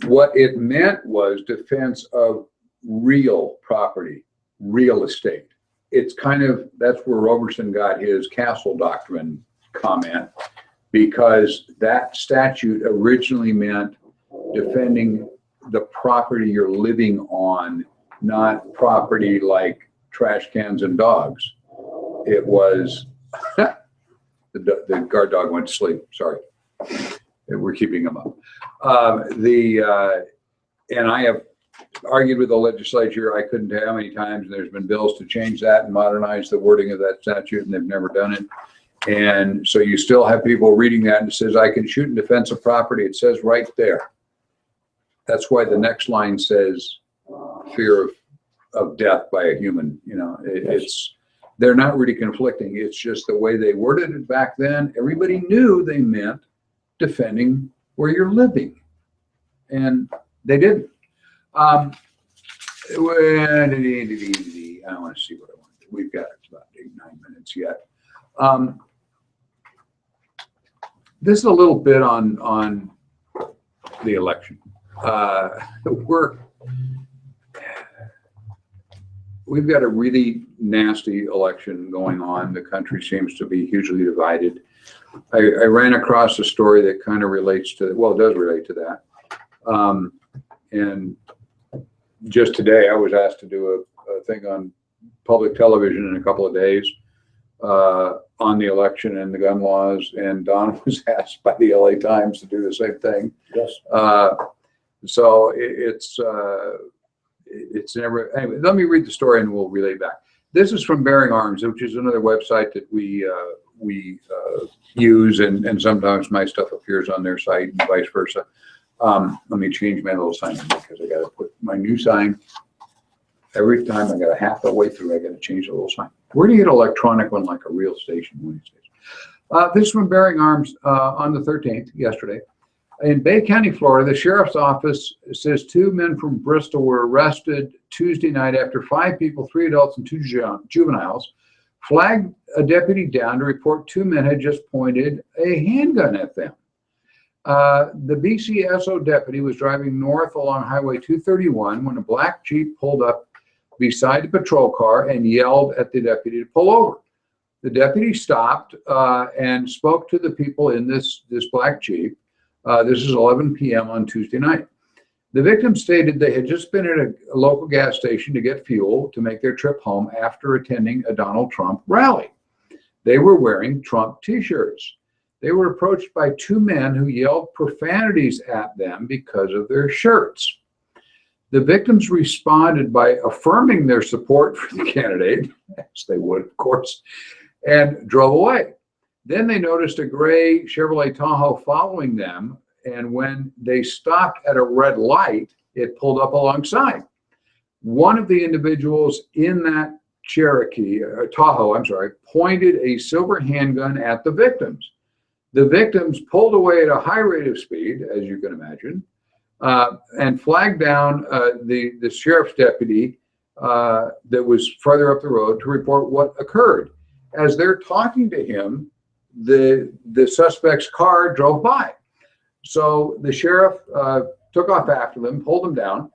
what it meant was defense of real property, real estate. It's kind of, that's where Roberson got his castle doctrine comment, because that statute originally meant defending the property you're living on, not property like trash cans and dogs. It was, the guard dog went to sleep, sorry. We're keeping him up. And I have argued with the legislature, I couldn't tell you how many times, and there's been bills to change that and modernize the wording of that statute, and they've never done it. And so you still have people reading that and it says, I can shoot in defense of property. It says right there. That's why the next line says fear of death by a human. They're not really conflicting. It's just the way they worded it back then. Everybody knew they meant defending where you're living, and they didn't. I want to see what I want to do. We've got about 8-9 minutes yet. This is a little bit on the election. We've got a really nasty election going on. The country seems to be hugely divided. I ran across a story that kind of relates to, well, it does relate to that. And just today, I was asked to do a thing on public television in a couple of days on the election and the gun laws. And Don was asked by the LA Times to do the same thing. Yes. So it's never, anyway, let me read the story and we'll relay back. This is from Bearing Arms, which is another website that we use, and sometimes my stuff appears on their site and vice versa. Let me change my little sign because I got to put my new sign. Every time I got a half the way through, I got to change the little sign. Where do you get an electronic one like a real station these days? This is from Bearing Arms on the 13th, yesterday. In Bay County, Florida, the sheriff's office says 2 men from Bristol were arrested Tuesday night after 5 people, 3 adults and 2 juveniles, flagged a deputy down to report 2 men had just pointed a handgun at them. The BCSO deputy was driving north along Highway 231 when a black Jeep pulled up beside the patrol car and yelled at the deputy to pull over. The deputy stopped and spoke to the people in this black Jeep. This is 11 p.m. on Tuesday night. The victim stated they had just been at a local gas station to get fuel to make their trip home after attending a Donald Trump rally. They were wearing Trump t-shirts. They were approached by 2 men who yelled profanities at them because of their shirts. The victims responded by affirming their support for the candidate, as they would, of course, and drove away. Then they noticed a gray Chevrolet Tahoe following them, and when they stopped at a red light, it pulled up alongside. One of the individuals in that Tahoe, pointed a silver handgun at the victims. The victims pulled away at a high rate of speed, as you can imagine, and flagged down the sheriff's deputy that was further up the road to report what occurred. As they're talking to him, the suspect's car drove by. So the sheriff took off after them, pulled them down,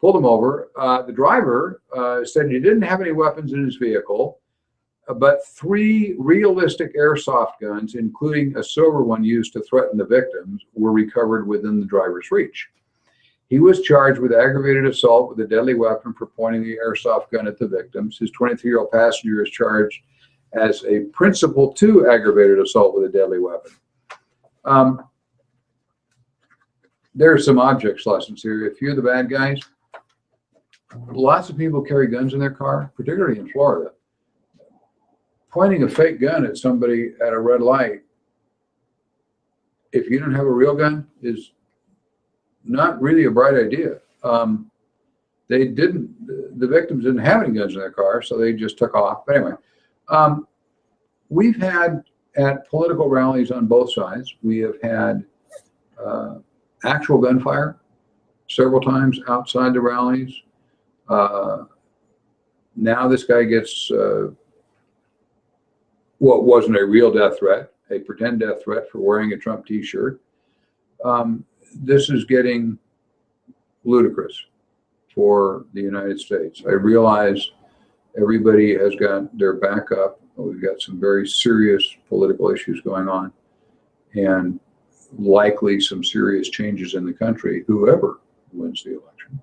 pulled them over. The driver said he didn't have any weapons in his vehicle, but 3 realistic airsoft guns, including a silver one used to threaten the victims, were recovered within the driver's reach. He was charged with aggravated assault with a deadly weapon for pointing the airsoft gun at the victims. His 23-year-old passenger is charged as a principal to aggravated assault with a deadly weapon. There are some objects lessons here. If you're the bad guys, lots of people carry guns in their car, particularly in Florida. Pointing a fake gun at somebody at a red light, if you don't have a real gun, is not really a bright idea. The victims didn't have any guns in their car, so they just took off. But anyway, we've had at political rallies on both sides, we have had actual gunfire several times outside the rallies. Now this guy gets what wasn't a real death threat, a pretend death threat for wearing a Trump t-shirt. This is getting ludicrous for the United States. I realize everybody has got their back up. We've got some very serious political issues going on, and likely some serious changes in the country, whoever wins the election.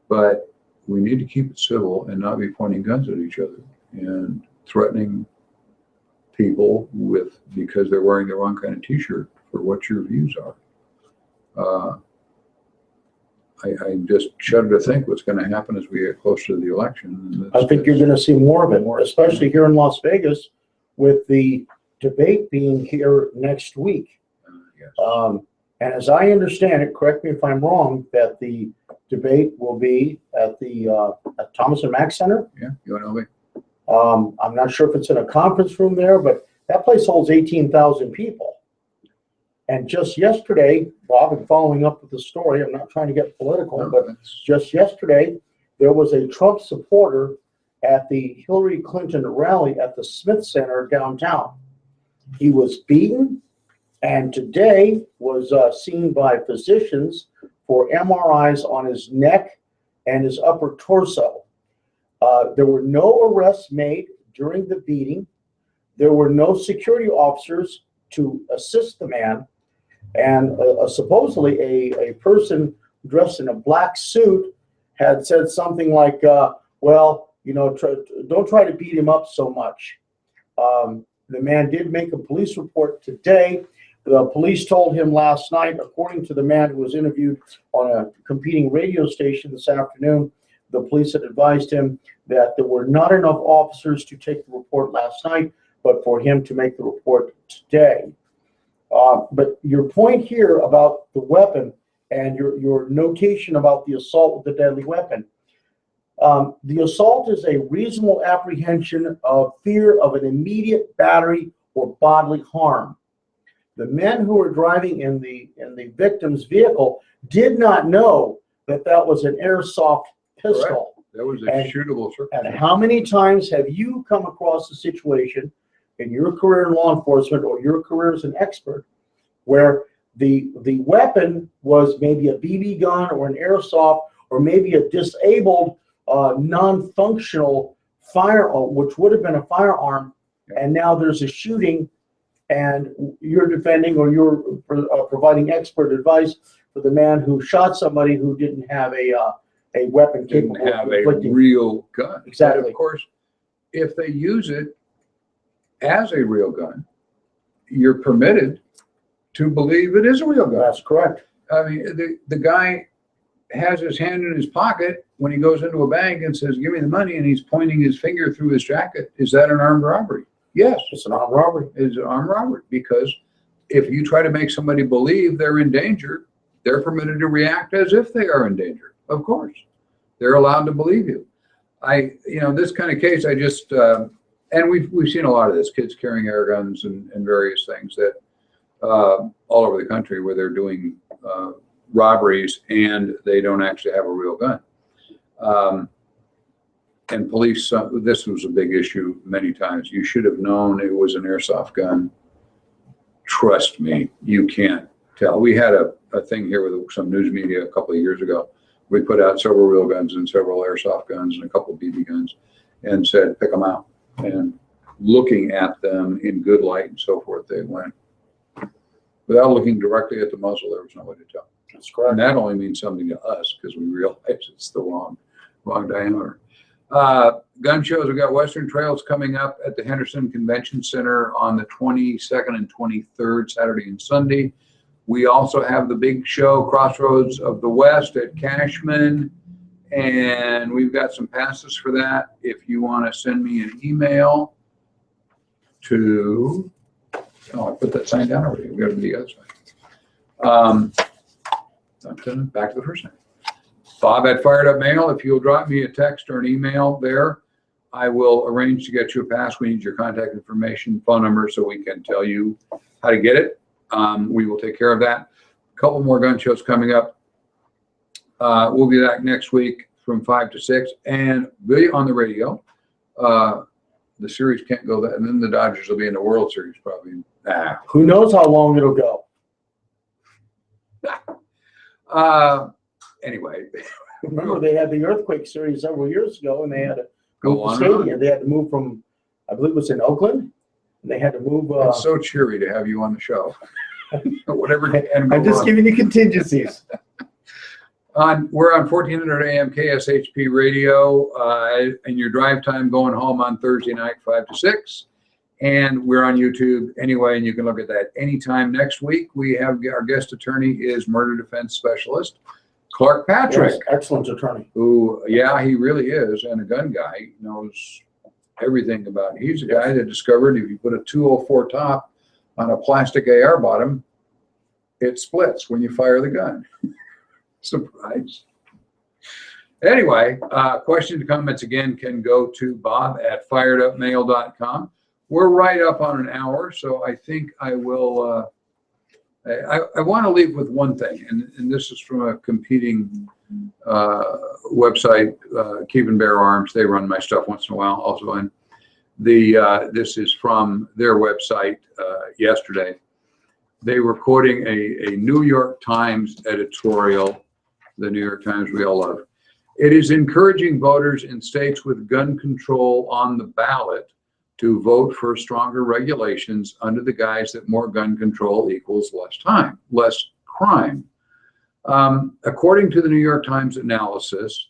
But we need to keep it civil and not be pointing guns at each other and threatening people because they're wearing the wrong kind of t-shirt for what your views are. I just shudder to think what's going to happen as we get closer to the election. I think you're going to see more of it, especially here in Las Vegas with the debate being here next week. Yes. And as I understand it, correct me if I'm wrong, that the debate will be at the at Thomas and Mack Center. Yeah, UNLV. I'm not sure if it's in a conference room there, but that place holds 18,000 people. And just yesterday, Bob, and following up with the story, I'm not trying to get political, but just yesterday, there was a Trump supporter at the Hillary Clinton rally at the Smith Center downtown. He was beaten, and today was seen by physicians for MRIs on his neck and his upper torso. There were no arrests made during the beating. There were no security officers to assist the man. And supposedly a person dressed in a black suit had said something like, well, you know, don't try to beat him up so much. The man did make a police report today. The police told him last night, according to the man who was interviewed on a competing radio station this afternoon, the police had advised him that there were not enough officers to take the report last night, but for him to make the report today. But your point here about the weapon and your notation about the assault with the deadly weapon, the assault is a reasonable apprehension of fear of an immediate battery or bodily harm. The men who were driving in the victim's vehicle did not know that that was an airsoft pistol. Correct. That was a shootable circumstance. And how many times have you come across a situation in your career in law enforcement or your career as an expert where the weapon was maybe a BB gun or an airsoft or maybe a disabled non-functional firearm, which would have been a firearm, and now there's a shooting and you're defending or you're providing expert advice for the man who shot somebody who didn't have a weapon capable didn't have of a inflicting. real gun. Exactly. But of course, if they use it as a real gun, you're permitted to believe it is a real gun. That's correct. I mean, the guy has his hand in his pocket when he goes into a bank and says, "Give me the money," and he's pointing his finger through his jacket. Is that an armed robbery? Yes. It's an armed robbery. It's an armed robbery, because if you try to make somebody believe they're in danger, they're permitted to react as if they are in danger. Of course, they're allowed to believe you. This kind of case, I just, and we've seen a lot of this, kids carrying air guns and various things that all over the country where they're doing robberies and they don't actually have a real gun. And police, this was a big issue many times. You should have known it was an airsoft gun. Trust me, you can't tell. We had a thing here with some news media a couple of years ago. We put out several real guns and several airsoft guns and a couple of BB guns and said, pick them out. And looking at them in good light and so forth, they went. Without looking directly at the muzzle, there was no way to tell. That's correct. And that only means something to us because we realize it's the wrong diameter. Gun shows. We've got Western Trails coming up at the Henderson Convention Center on the 22nd and 23rd, Saturday and Sunday. We also have the big show, Crossroads of the West at Cashman, and we've got some passes for that. If you want to send me an email to, oh, I put that sign down already. We got to the other side. Back to the first name. Bob at Fired Up Mail. If you'll drop me a text or an email there, I will arrange to get you a pass. We need your contact information, phone number, so we can tell you how to get it. We will take care of that. A couple more gun shows coming up. We'll be back next week from 5 to 6 and be on the radio. The series can't go that, and then the Dodgers will be in the World Series probably. Who knows how long it'll go? Anyway. Remember, they had the earthquake series several years ago, and they had to Go move on the and stadium. They had to move from, I believe it was in Oakland, and they had to move. It's so cheery to have you on the show. Whatever. I'm just giving you contingencies. We're on 1400 AM KSHP radio, and your drive time going home on Thursday night, 5 to 6. And we're on YouTube anyway, and you can look at that anytime. Next week, we have our guest attorney is murder defense specialist Clark Patrick. Yes, excellent attorney. Who, yeah, he really is, and a gun guy. He knows everything about it. He's a guy that discovered if you put a 204 top on a plastic AR bottom, it splits when you fire the gun. Surprise. Anyway, questions and comments again can go to Bob at firedupmail.com. We're right up on an hour, so I think I will. I want to leave with one thing, and this is from a competing website, Keep and Bear Arms. They run my stuff once in a while also. And this is from their website yesterday. They were quoting a New York Times editorial, the New York Times we all love. It is encouraging voters in states with gun control on the ballot to vote for stronger regulations under the guise that more gun control equals less crime. According to the New York Times analysis,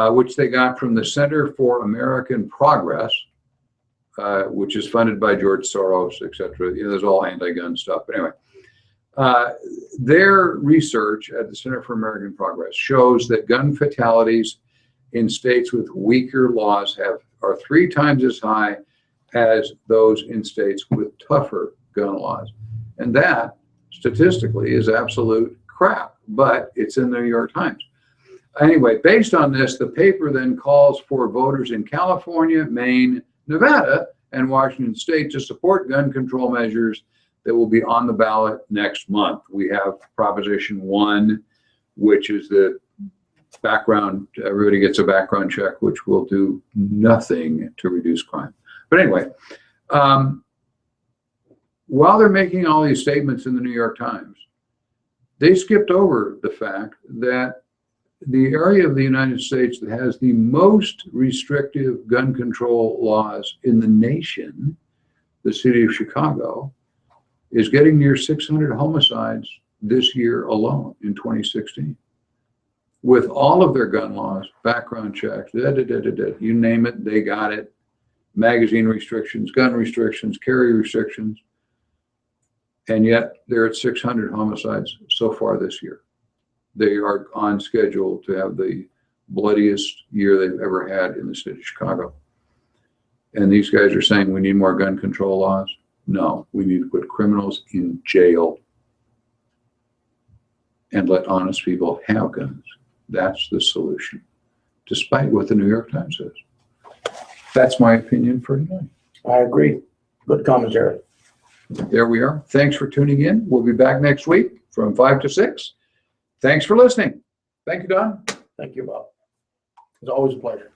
which they got from the Center for American Progress, which is funded by George Soros, etc. You know, there's all anti-gun stuff. But anyway, their research at the Center for American Progress shows that gun fatalities in states with weaker laws are 3 times as high as those in states with tougher gun laws. And that, statistically, is absolute crap, but it's in the New York Times. Anyway, based on this, the paper then calls for voters in California, Maine, Nevada, and Washington State to support gun control measures that will be on the ballot next month. We have Proposition 1, which is the background, everybody gets a background check, which will do nothing to reduce crime. But anyway, while they're making all these statements in the New York Times, they skipped over the fact that the area of the United States that has the most restrictive gun control laws in the nation, the city of Chicago, is getting near 600 homicides this year alone in 2016. With all of their gun laws, background checks, you name it, they got it. Magazine restrictions, gun restrictions, carry restrictions, and yet they're at 600 homicides so far this year. They are on schedule to have the bloodiest year they've ever had in the city of Chicago. And these guys are saying we need more gun control laws. No, we need to put criminals in jail and let honest people have guns. That's the solution, despite what the New York Times says. That's my opinion for tonight. I agree. Good commentary. There we are. Thanks for tuning in. We'll be back next week from 5 to 6. Thanks for listening. Thank you, Don. Thank you, Bob. It's always a pleasure.